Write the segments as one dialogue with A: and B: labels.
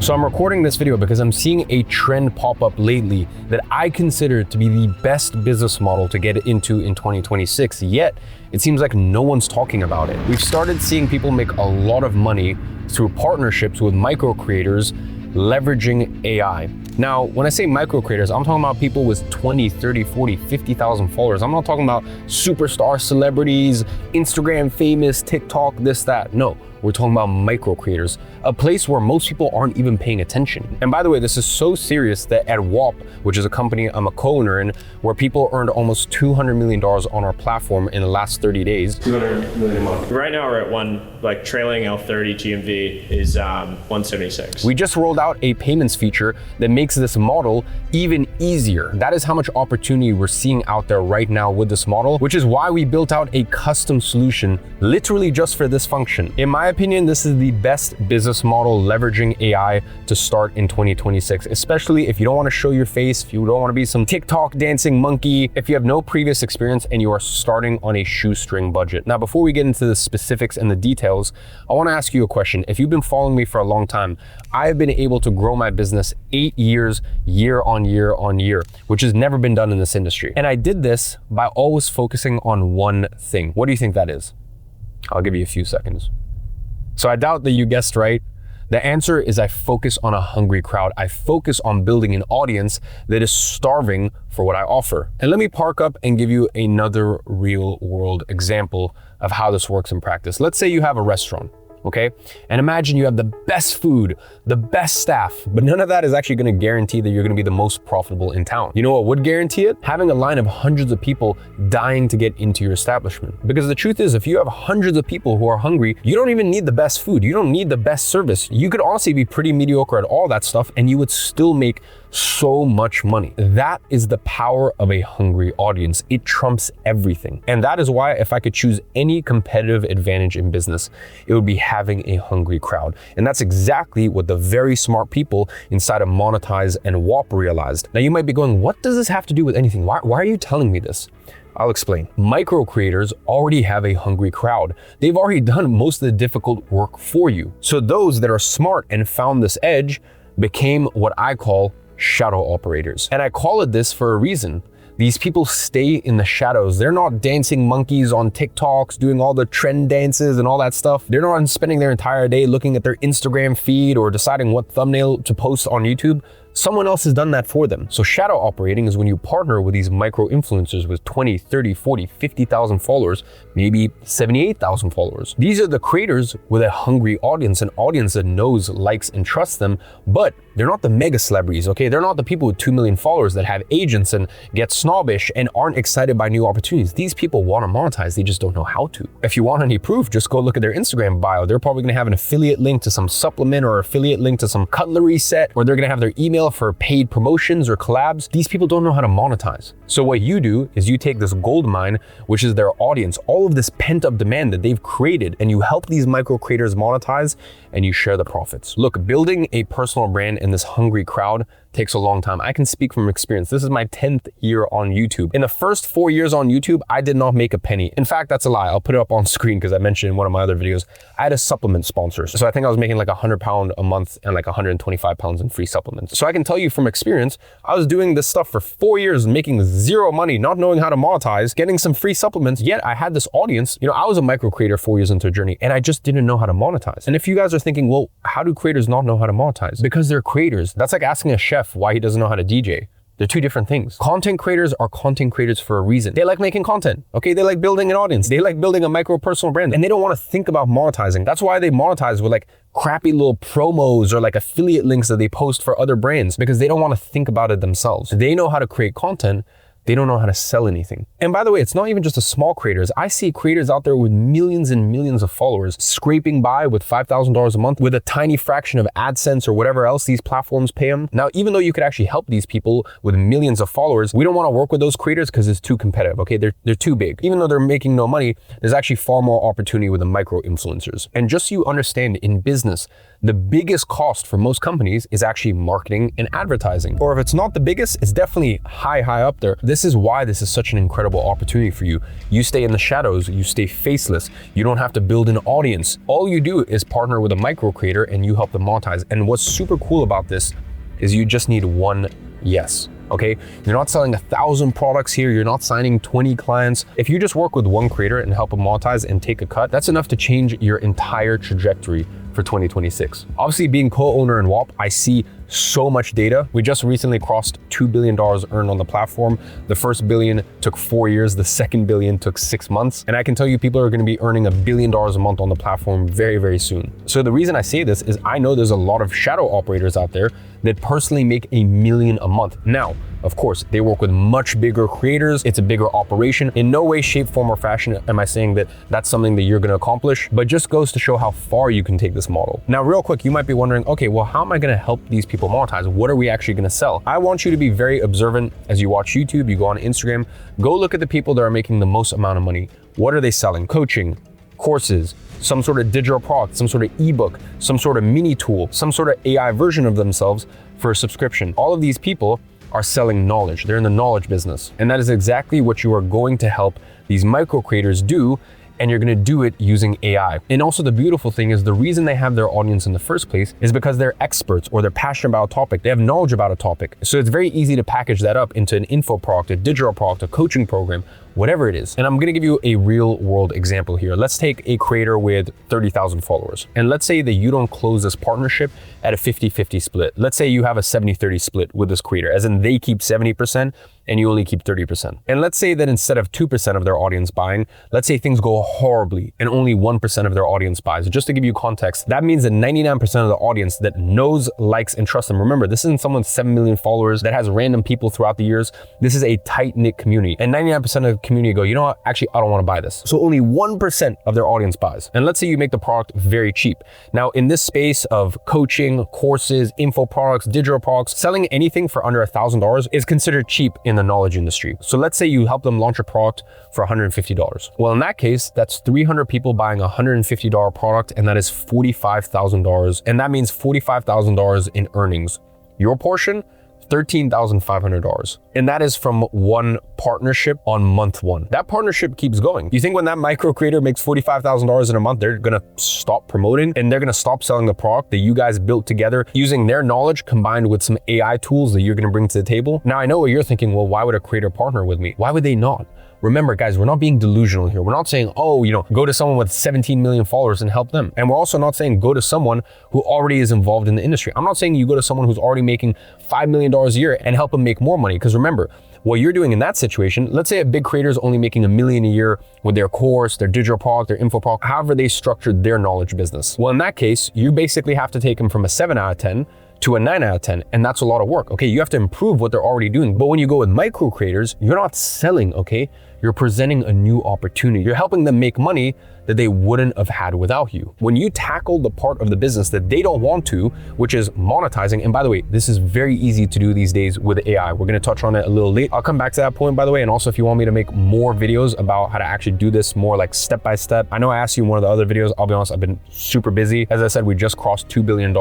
A: So I'm recording this video because I'm seeing a trend pop up lately that I consider to be the best business model to get into in 2026, yet it seems like no one's talking about it. We've started seeing people make a lot of money through partnerships with micro creators leveraging AI. Now, when I say micro creators, I'm talking about people with 20, 30, 40, 50,000 followers. I'm not talking about superstar celebrities, Instagram famous, TikTok, this, that. No, we're talking about micro creators, a place where most people aren't even paying attention. And by the way, this is so serious that at WAP, which is a company I'm a co-owner in, where people earned almost $200 million on our platform in the last 30 days. 200 million a month.
B: Right now we're at trailing L30 GMV is 176.
A: We just rolled out a payments feature that makes this model even easier. That is how much opportunity we're seeing out there right now with this model, which is why we built out a custom solution literally just for this function. In my opinion, this is the best business model leveraging AI to start in 2026, especially if you don't want to show your face, if you don't want to be some TikTok dancing monkey, if you have no previous experience and you are starting on a shoestring budget. Now, before we get into the specifics and the details, I want to ask you a question. If you've been following me for a long time, I've been able to grow my business 8 years, year on year on year, which has never been done in this industry. And I did this by always focusing on one thing. What do you think that is? I'll give you a few seconds. So I doubt that you guessed right. The answer is I focus on a hungry crowd. I focus on building an audience that is starving for what I offer. And let me park up and give you another real world example of how this works in practice. Let's say you have a restaurant. Okay? And imagine you have the best food, the best staff, but none of that is actually gonna guarantee that you're gonna be the most profitable in town. You know what would guarantee it? Having a line of hundreds of people dying to get into your establishment. Because the truth is, if you have hundreds of people who are hungry, you don't even need the best food. You don't need the best service. You could honestly be pretty mediocre at all that stuff and you would still make so much money. That is the power of a hungry audience. It trumps everything. And that is why if I could choose any competitive advantage in business, it would be having a hungry crowd. And that's exactly what the very smart people inside of Monetize and WAP realized. Now you might be going, what does this have to do with anything? Why are you telling me this? I'll explain. Micro creators already have a hungry crowd. They've already done most of the difficult work for you. So those that are smart and found this edge became what I call shadow operators. And I call it this for a reason. These people stay in the shadows. They're not dancing monkeys on TikToks, doing all the trend dances and all that stuff. They're not spending their entire day looking at their Instagram feed or deciding what thumbnail to post on YouTube. Someone else has done that for them. So shadow operating is when you partner with these micro influencers with 20, 30, 40, 50,000 followers, maybe 78,000 followers. These are the creators with a hungry audience, an audience that knows, likes, and trusts them, but they're not the mega celebrities, okay? They're not the people with 2 million followers that have agents and get snobbish and aren't excited by new opportunities. These people want to monetize, they just don't know how to. If you want any proof, just go look at their Instagram bio. They're probably gonna have an affiliate link to some supplement or affiliate link to some cutlery set, or they're gonna have their email for paid promotions or collabs. These people don't know how to monetize. So what you do is you take this gold mine, which is their audience, all of this pent up demand that they've created, and you help these micro creators monetize and you share the profits. Look, building a personal brand in this hungry crowd takes a long time. I can speak from experience. This is my 10th year on YouTube. In the first 4 years on YouTube, I did not make a penny. In fact, that's a lie. I'll put it up on screen because I mentioned in one of my other videos, I had a supplement sponsor. So I think I was making like £100 a month and like £125 in free supplements. So I can tell you from experience, I was doing this stuff for 4 years, making zero money, not knowing how to monetize, getting some free supplements, yet I had this audience. You know, I was a micro creator 4 years into a journey and I just didn't know how to monetize. And if you guys are thinking, well, how do creators not know how to monetize? Because they're creators. That's like asking a chef why he doesn't know how to DJ. They're two different things. Content creators are content creators for a reason. They like making content, okay? They like building an audience. They like building a micro personal brand, and they don't want to think about monetizing. That's why they monetize with like crappy little promos or like affiliate links that they post for other brands, because they don't want to think about it themselves. They know how to create content. They don't know how to sell anything. And by the way, it's not even just the small creators. I see creators out there with millions and millions of followers scraping by with $5,000 a month with a tiny fraction of AdSense or whatever else these platforms pay them. Now, even though you could actually help these people with millions of followers, we don't want to work with those creators because it's too competitive, okay? They're too big. Even though they're making no money, there's actually far more opportunity with the micro influencers. And just so you understand, in business, the biggest cost for most companies is actually marketing and advertising. Or if it's not the biggest, it's definitely high up there. This is why this is such an incredible opportunity for you. You stay in the shadows, you stay faceless, you don't have to build an audience. All you do is partner with a micro creator and you help them monetize. And what's super cool about this is you just need one yes. Okay, you're not selling 1,000 products here. You're not signing 20 clients. If you just work with one creator and help them monetize and take a cut, that's enough to change your entire trajectory for 2026. Obviously, being co-owner in WAP, I see so much data. We just recently crossed $2 billion earned on the platform. The first billion took 4 years. The second billion took 6 months. And I can tell you people are going to be earning $1 billion a month on the platform very, very soon. So the reason I say this is I know there's a lot of shadow operators out there that personally make $1 million a month. Now, of course, they work with much bigger creators. It's a bigger operation. In no way, shape, form, or fashion am I saying that that's something that you're going to accomplish, but just goes to show how far you can take this model. Now, real quick, you might be wondering, okay, well, how am I going to help these people monetize? What are we actually going to sell? I want you to be very observant as you watch YouTube, you go on Instagram, go look at the people that are making the most amount of money. What are they selling? Coaching, courses, some sort of digital product, some sort of ebook, some sort of mini tool, some sort of AI version of themselves for a subscription. All of these people are selling knowledge. They're in the knowledge business. And that is exactly what you are going to help these micro creators do. And you're gonna do it using AI. And also the beautiful thing is the reason they have their audience in the first place is because they're experts or they're passionate about a topic. They have knowledge about a topic. So it's very easy to package that up into an info product, a digital product, a coaching program, whatever it is. And I'm gonna give you a real world example here. Let's take a creator with 30,000 followers. And let's say that you don't close this partnership at a 50-50 split. Let's say you have a 70-30 split with this creator, as in they keep 70% and you only keep 30%. And let's say that instead of 2% of their audience buying, let's say things go horribly and only 1% of their audience buys. Just to give you context, that means that 99% of the audience that knows, likes, and trusts them. Remember, this isn't someone with 7 million followers that has random people throughout the years. This is a tight-knit community. And 99% of the community go, you know what, actually, I don't want to buy this. So only 1% of their audience buys. And let's say you make the product very cheap. Now, in this space of coaching, courses, info products, digital products, selling anything for under $1,000 is considered cheap in the knowledge industry. So let's say you help them launch a product for $150. Well, in that case, that's 300 people buying a $150 product, and that is $45,000. And that means $45,000 in earnings. Your portion, $13,500. And that is from one partnership on month one. That partnership keeps going. You think when that micro creator makes $45,000 in a month, they're gonna stop promoting and they're gonna stop selling the product that you guys built together using their knowledge combined with some AI tools that you're gonna bring to the table? Now, I know what you're thinking, well, why would a creator partner with me? Why would they not? Remember, guys, we're not being delusional here. We're not saying, oh, go to someone with 17 million followers and help them. And we're also not saying go to someone who already is involved in the industry. I'm not saying you go to someone who's already making $5 million a year and help them make more money. Because remember, what you're doing in that situation, let's say a big creator is only making $1 million a year with their course, their digital product, their info product, however they structured their knowledge business. Well, in that case, you basically have to take them from a 7 out of 10 to a 9 out of 10. And that's a lot of work. Okay, you have to improve what they're already doing. But when you go with micro creators, you're not selling, okay? You're presenting a new opportunity. You're helping them make money that they wouldn't have had without you. When you tackle the part of the business that they don't want to, which is monetizing, and by the way, this is very easy to do these days with AI. We're gonna touch on it a little late. I'll come back to that point, by the way, and also if you want me to make more videos about how to actually do this more like step by step. I know I asked you in one of the other videos, I'll be honest, I've been super busy. As I said, we just crossed $2 billion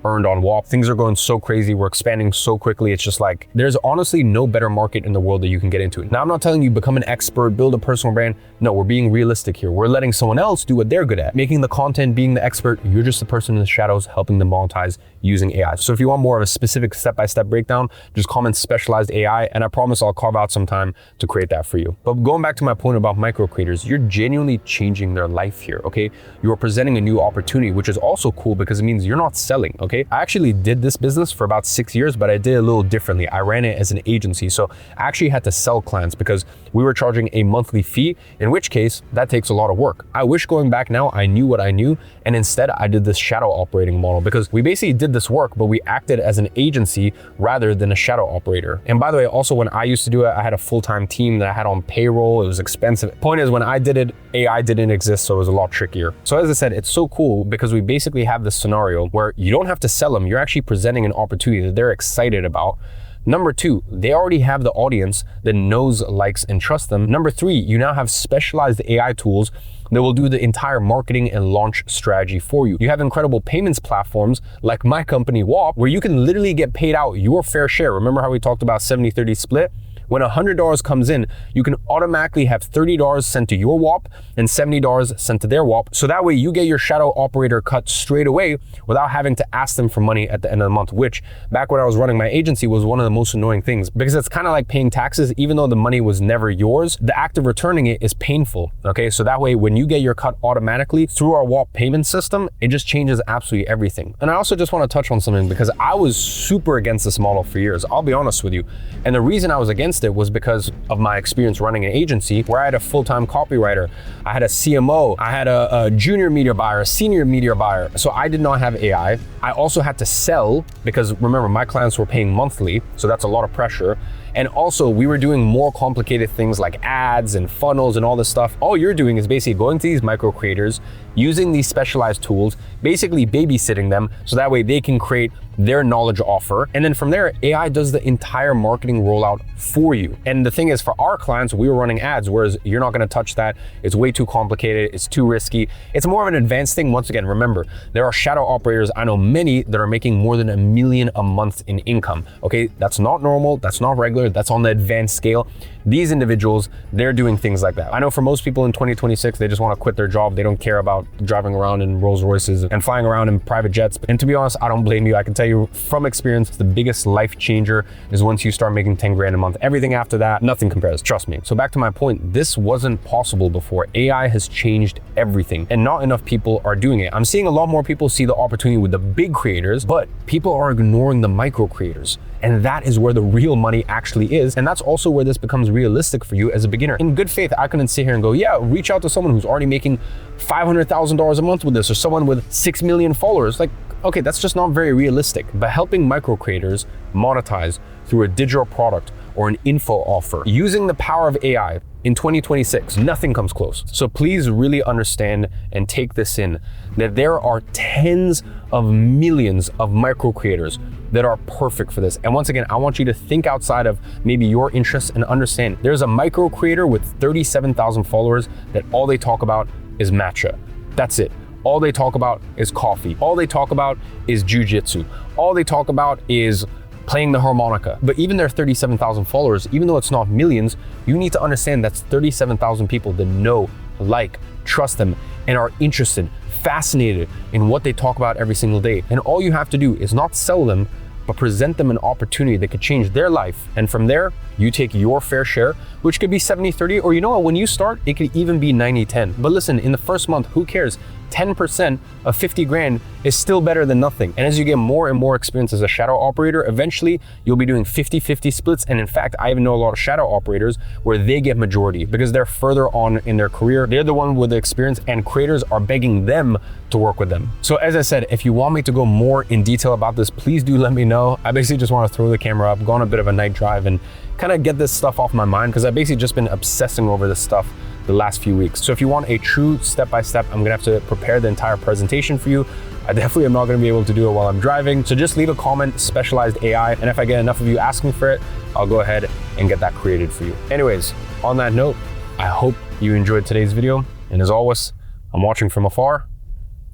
A: earned on WAP. Things are going so crazy, we're expanding so quickly, it's just like, there's honestly no better market in the world that you can get into. Now, I'm not telling you become an expert, build a personal brand. No, we're being realistic here. We're letting someone else do what they're good at. Making the content, being the expert, you're just the person in the shadows helping them monetize using AI. So if you want more of a specific step-by-step breakdown, just comment specialized AI, and I promise I'll carve out some time to create that for you. But going back to my point about micro creators, you're genuinely changing their life here, okay? You are presenting a new opportunity, which is also cool because it means you're not selling, okay? I actually did this business for about 6 years, but I did it a little differently. I ran it as an agency, so I actually had to sell clients because we were charging a monthly fee, in which case that takes a lot of work. I wish going back now, I knew what I knew, and instead I did this shadow operating model because we basically did this work, but we acted as an agency rather than a shadow operator. And by the way, also when I used to do it, I had a full-time team that I had on payroll. It was expensive. Point is, when I did it, AI didn't exist, so it was a lot trickier. So as I said, it's so cool because we basically have this scenario where you don't have to sell them. You're actually presenting an opportunity that they're excited about. Number two, they already have the audience that knows, likes, and trusts them. Number three, you now have specialized AI tools that will do the entire marketing and launch strategy for you. You have incredible payments platforms like my company WAP, where you can literally get paid out your fair share. Remember how we talked about 70-30 split? When $100 comes in, you can automatically have $30 sent to your WAP and $70 sent to their WAP. So that way you get your shadow operator cut straight away without having to ask them for money at the end of the month, which back when I was running my agency was one of the most annoying things, because it's kind of like paying taxes. Even though the money was never yours, the act of returning it is painful. Okay, so that way when you get your cut automatically through our WAP payment system, it just changes absolutely everything. And I also just want to touch on something, because I was super against this model for years, I'll be honest with you. And the reason I was against it was because of my experience running an agency where I had a full-time copywriter, I had a CMO, I had a junior media buyer, a senior media buyer. So I did not have AI. I also had to sell, because remember, my clients were paying monthly, so that's a lot of pressure. And also we were doing more complicated things like ads and funnels and all this stuff. All you're doing is basically going to these micro creators, using these specialized tools, basically babysitting them so that way they can create their knowledge offer. And then from there, AI does the entire marketing rollout for you. And the thing is, for our clients, we were running ads, whereas you're not gonna touch that. It's way too complicated, it's too risky. It's more of an advanced thing. Once again, remember, there are shadow operators, I know many that are making more than $1 million a month in income. Okay, that's not normal, that's not regular, that's on the advanced scale. These individuals, they're doing things like that. I know for most people in 2026, they just wanna quit their job. They don't care about driving around in Rolls Royces and flying around in private jets. And to be honest, I don't blame you. I can tell you from experience, the biggest life changer is once you start making 10 grand a month. Everything after that, nothing compares, trust me. So back to my point, this wasn't possible before. AI has changed everything, and not enough people are doing it. I'm seeing a lot more people see the opportunity with the big creators, but people are ignoring the micro creators. And that is where the real money actually is. And that's also where this becomes realistic for you as a beginner. In good faith, I couldn't sit here and go, yeah, reach out to someone who's already making $500,000 a month with this, or someone with 6 million followers. Like, okay, that's just not very realistic. But helping micro creators monetize through a digital product or an info offer using the power of AI in 2026, nothing comes close. So please really understand and take this in, that there are tens of millions of micro creators that are perfect for this. And once again, I want you to think outside of maybe your interests and understand there's a micro creator with 37,000 followers that all they talk about is matcha. That's it. All they talk about is coffee. All they talk about is jujitsu. All they talk about is playing the harmonica. But even their 37,000 followers, even though it's not millions, you need to understand that's 37,000 people that know, like, trust them, and are interested, fascinated in what they talk about every single day. And all you have to do is not sell them, but present them an opportunity that could change their life. And from there, you take your fair share, which could be 70-30, or you know what, when you start, it could even be 90-10. But listen, in the first month, who cares? 10% of 50 grand is still better than nothing. And as you get more and more experience as a shadow operator, eventually you'll be doing 50-50 splits. And in fact, I even know a lot of shadow operators where they get majority because they're further on in their career. They're the one with the experience, and creators are begging them to work with them. So as I said, if you want me to go more in detail about this, please do let me know. I basically just want to throw the camera up, go on a bit of a night drive, and kind of get this stuff off my mind, because I've basically just been obsessing over this stuff the last few weeks. So if you want a true step-by-step, I'm gonna have to prepare the entire presentation for you. I definitely am not gonna be able to do it while I'm driving. So just leave a comment, specialized AI, and if I get enough of you asking for it, I'll go ahead and get that created for you. Anyways, on that note, I hope you enjoyed today's video. And as always, I'm watching from afar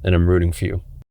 A: and I'm rooting for you.